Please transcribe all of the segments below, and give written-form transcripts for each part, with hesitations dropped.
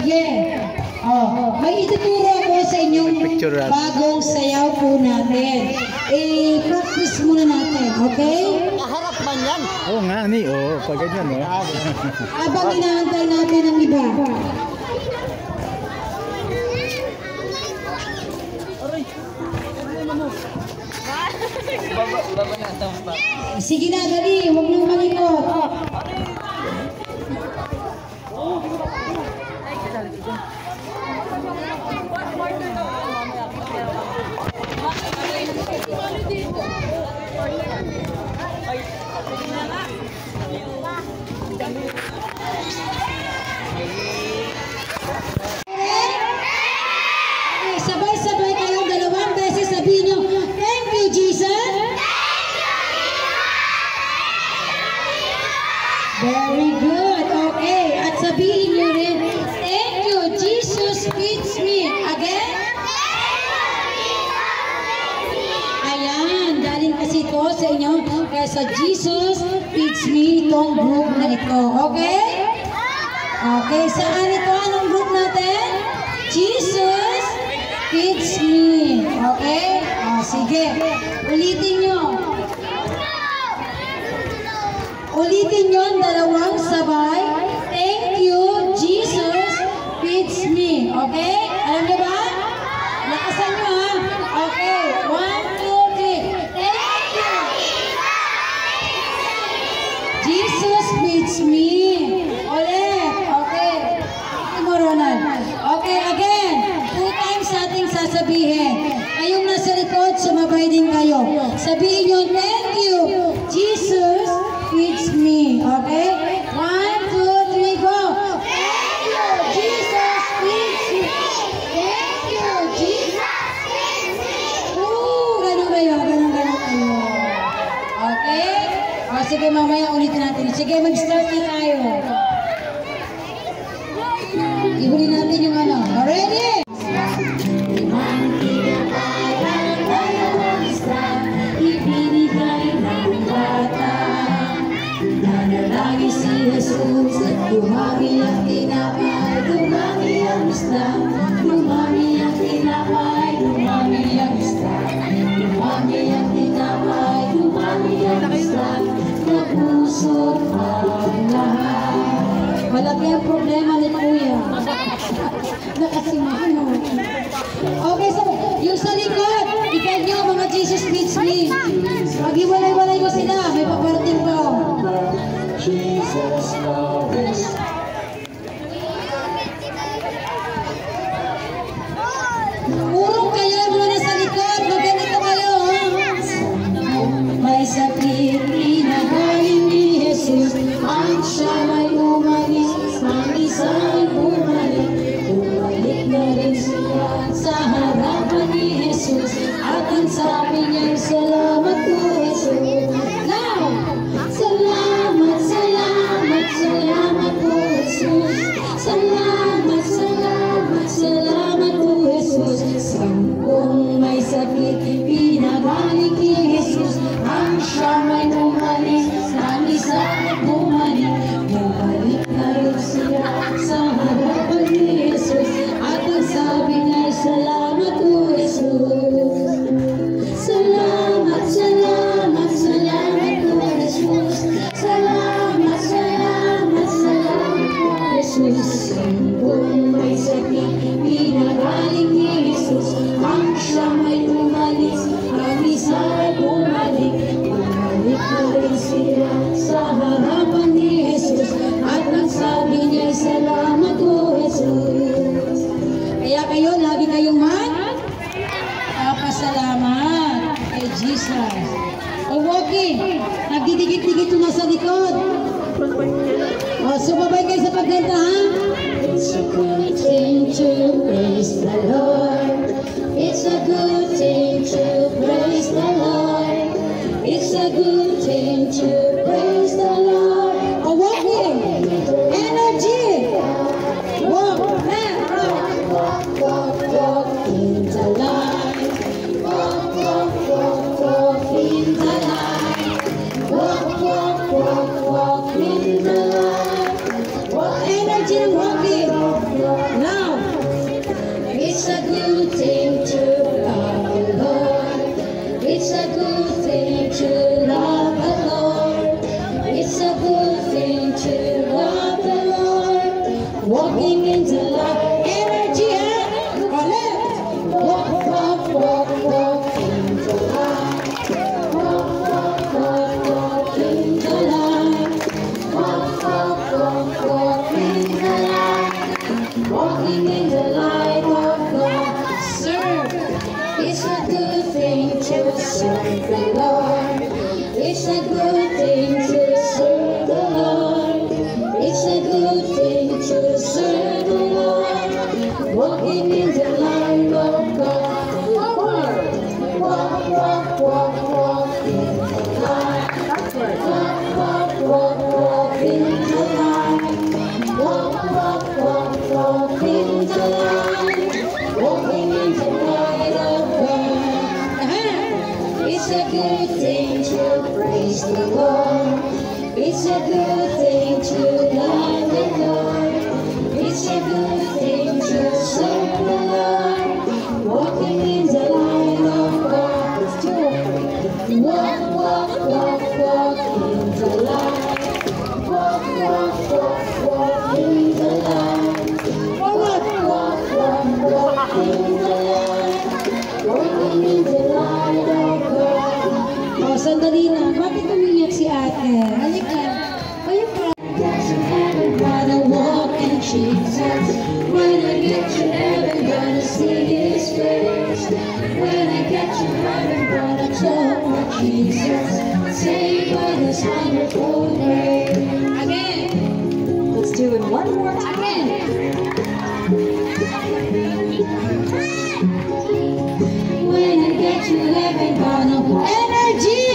Yeah. Oh, may ituturo ako sa inyong bagong sayaw po natin. I-practice muna natin, okay? Kaharap man yan. Oo nga, ni. Oo, pag ganyan, no? Habang inaantay natin ang iba. Sige na, dali. Huwag nang malikot. Sabay-sabay kayong dalawang beses sabihin nyo, thank you, Jesus. Very good. Okay. At sabihin nyo rin, thank you, Jesus feeds me. Again? Ayan. Galing kasi ito sa inyo. Kaya sa Jesus feeds me itong group na ito. Okay? Okay. Saan ito? Anong group natin? Jesus feeds me. Okay? Sige. Ulitin nyo. Ulitin nyo ang dalawang sabay. Thank you, Jesus feeds me. Okay? Alam nyo ba? Lakasan nyo ha. Okay. 1, 2, 3. Thank you. Jesus feeds me. Ulit. Okay. Ito mo, Ronald. Okay, again. 2 times ating sasabihin. Kayong nasa likod, sumabay din kayo. Sabihin nyo, thank you, Jesus feeds me. Okay? 1, 2, 3, go! Thank you, Jesus feeds me. Thank you, Jesus feeds me. Ganun kayo, ganun kayo. Okay? Sige, mamaya ulitin natin. Sige, mag-start na tayo. Ihuli natin yung ano. Ready? Lagi si Jesus at dumami ang tinapay, dumami ang isda, dumami ang tinapay, dumami ang isda, dumami ang tinapay, dumami ang isda, nabusog ang lahat. Malaki ang problema ni Kuya. Nakasimahan mo. Okay, so yung sa likod, ikaw nyo mga Jesus feeds me. Pag-iwalay-walay mo sila, may paparating pa. Jesus knows. Urong kayo muna sa likod. Magganito kayo. May sakit inagaling ni Jesus. Ang siya may umalis. Ang isa ay bumalik. Bumalik na rin siya sa harapan ni Jesus. At ang sabi niya, salamat po Jesus. Now, salamat, salamat, salamat po Jesus. Salamat, salamat, salamat po Jesus. Sampung may sakit, pinagaling ni Jesus. Ang siya may umalis, ang isa ay bumalik. Bumalik na rin siya sa harapan ni Jesus. At ang sabi niya, salamat po Jesus. Salamat, salamat, salamat po Jesus. Salamat, salamat, salamat po Jesus. Kung may sakit, pinagaling ni Jesus. Ang siya may umalis, ang isa ay bumalik. Bumalik na rin sila sa harapan ni Jesus. At ang sabi niya, salamat po Jesus. Kaya kayo, lagi kayong magpapasalamat kay Jesus. O walking, nagdidikit-dikit ito na sa likod. O, sumabay kayo sa pagkanta, ha? It's a good thing to praise the Lord. It's a good thing to praise the Lord. It's a good thing to praise the Lord. O, walking, energy. Walk, man, walk, walk, walk, walk in the light. Walk, walk, walk, walk in the light. Walk, walk, walk, walk in the light. Walk walk, walk, walk in the light. Walk, walk, walk, walk in the light. Walking in the light of God. It's a good thing to praise the Lord. It's a good thing to love the Lord. It's a good thing to serve the Lord. Walking in the light of God. Walk, walk, walk, walk in the light. Walk, walk, walk, walk in the light. Walk, walk, walk, walk in the light. Walking in the light of God. Oh, sandali na. Bakit umiyak si ate? Halika. Ayun ka. Get to heaven, gotta walk in Jesus. When I get to heaven, gotta see His face. When I get to heaven, gotta talk with Jesus. Saved by His wonderful grace. Again. Let's do it one more time. When I get to heaven, gonna energy.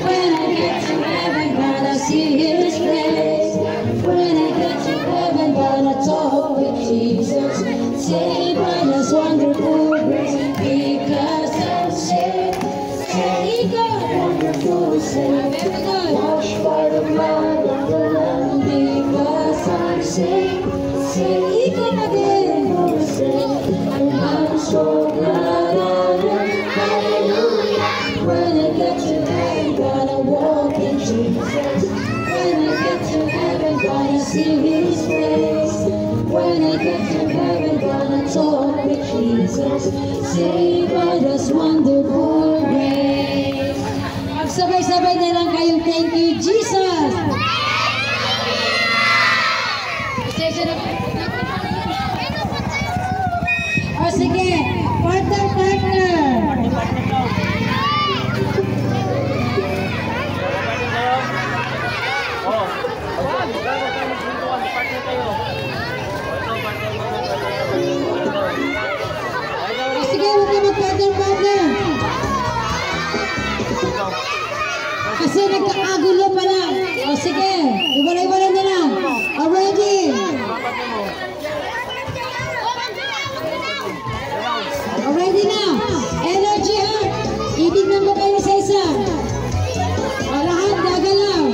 When I get to heaven, gonna see His face. When I get to heaven, gonna talk with Jesus. Saved by His wonderful grace. Because I'm saved. Saved, God, wonderful saved. Washed by the blood of the Lamb. Because I'm saved. Saved again, I'm saved. I'm so glad I am. Hallelujah. When I get to heaven, gonna walk in Jesus. When I get to heaven, gonna see His face. When I get to heaven, gonna talk with Jesus. Saved by His wonderful grace. Magsabay-sabay na lang kayong thank you, Jesus. O sige, partner. Sige, huwag na mag-partner. Kasi nagkakagulo pa lang. O sige, iwalay-walay na lang. Already. Already na. Energy heart. Itignan mo kayo sa isa. O lahat gagalaw.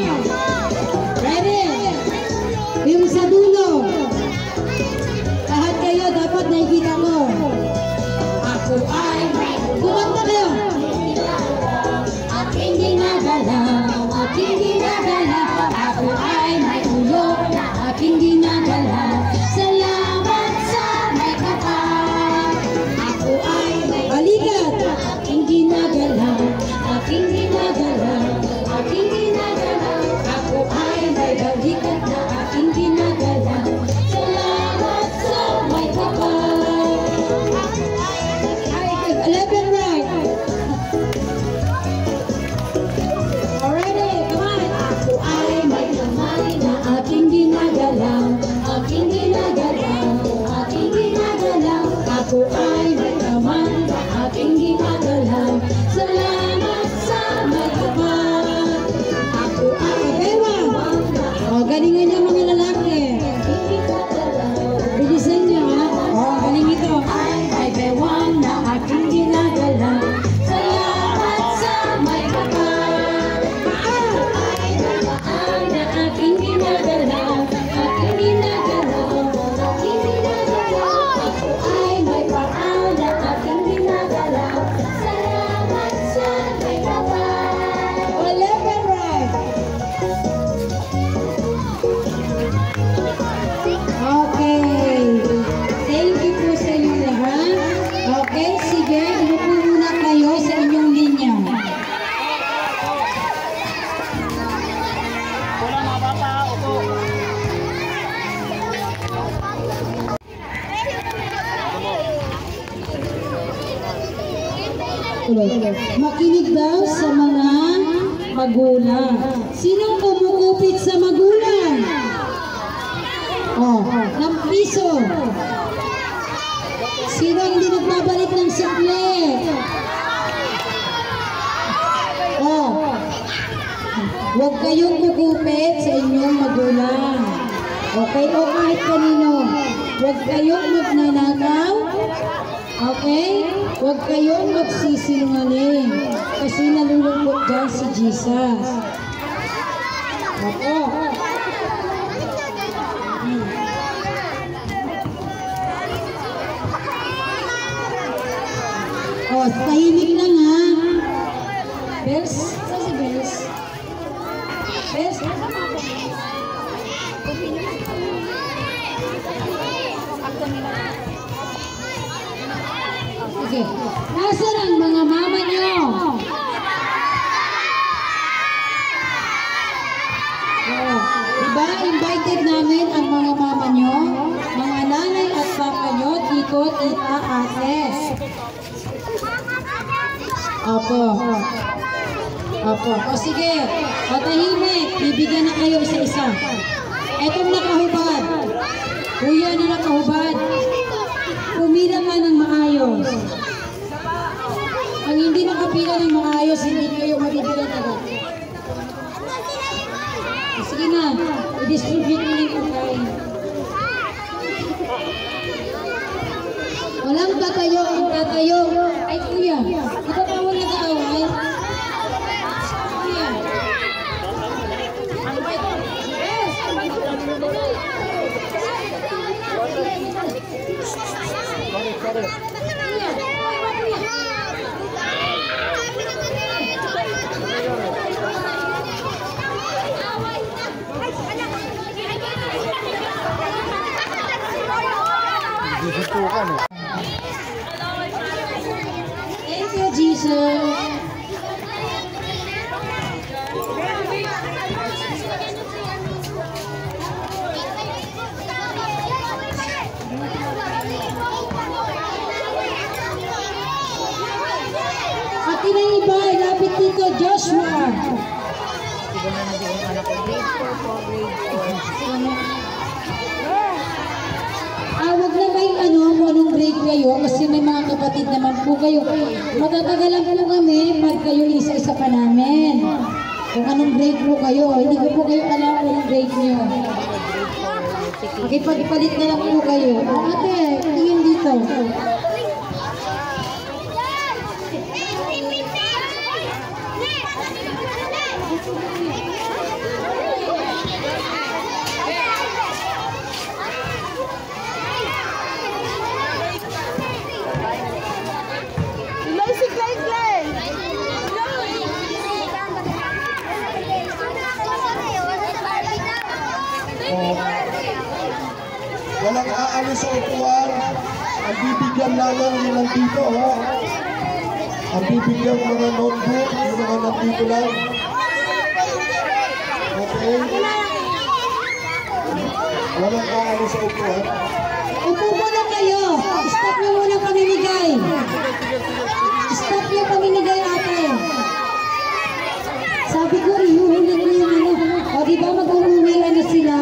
Ready? Yung sa dulo. Lahat kayo dapat nakikita ko. Ako ay kumanta kayo. Aking ginagalaw, aking ginagalaw. Ako ay may ulog na aking ginagalaw. Salamat sa may kapal. Ako ay may balikat. Aking ginagalaw, aking ginagalaw, aking ginagalaw. Ako ay may balikat na aking ginagalaw. Salamat sa may kapal. Left and right. Already, come on. Ako ay may kamay na aking ginagalaw, aking ginagalaw, aking ginagalaw. Ako ay may kamay na aking ginagalaw. Salamat sa may kapal. Ako ay bewa. O, galingan niya mga lalaki. Bilisan niya, ha? O, galing ito. Ay bewa na aking ginagalaw. Salamat sa may kapal. Ay bewa na aking ginagalaw, aking ginagalaw, aking ginagalaw. Ako ay may paan na aking ginagalaw. Salamat sa may kapal. O, left and right. Okay. Thank you po sa inyo lahat. Okay, sige. Umupo muna kayo sa inyong linya. Makinig daw sa mga magulang. Sinong kumukupit sa magulang? Oh, ng piso. Sino hindi nagbabalik ng sukle? Oh. Huwag kayong kukupit sa inyong magulang. Okay? O kahit kanino. Huwag kayong magnanakaw. Okay? Huwag kayong magsisinungaling. Kasi nalulungkot dyan si Jesus. Opo. O, tahimik lang ha. Bels? Saan si Bels? Bels? Okay. Nasaan ang mga mama nyo? Oh, diba, invited namin ang mga mama nyo, mga nanay at papa nyo, tito, tita, ate. Opo. Opo. O sige, patahimik, bibigyan na kayo isa-isa. Etong nakahubad. Kuya na nakahubad. Pumila ka ng maayos. Ang hindi nakapila ng maayos, hindi kayo mabibigyan agad. Sige na, i-distribute mo na yung pagkain. Walang tatayo, ang tatayo. Ay kuya, di ba bawal nag-aaway? Kuya. Thank you, Jesus. At na iba, lapit dito, Joshua. Wag na kayong kung anong grade kayo kasi may mga kapatid naman po kayo. Matatagalan po kami pag kayo isa-isa pa namin. Kung anong grade po kayo, hindi ko po kayo alam kung anong grade nyo. Makipagpalit na lang po kayo. Ate, tingin dito. Walang aalis sa upuan. Ang bibigyan lamang yung nandito, ha? Ang bibigyan mga notebook, yung mga nandito lang. Okay? Walang aalis sa upuan. Upo muna kayo. Stop nyo muna pamimigay. Stop nyo pamimigay, ate. Sabi ko, ihuhuli ko yung ano. O, diba mag-uwi na sila?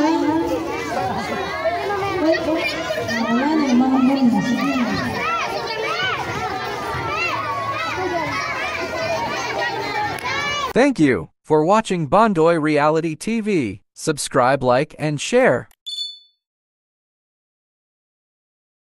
Wala na, mga muli na. Thank you for watching Bondoy Reality TV. Subscribe, like, and share.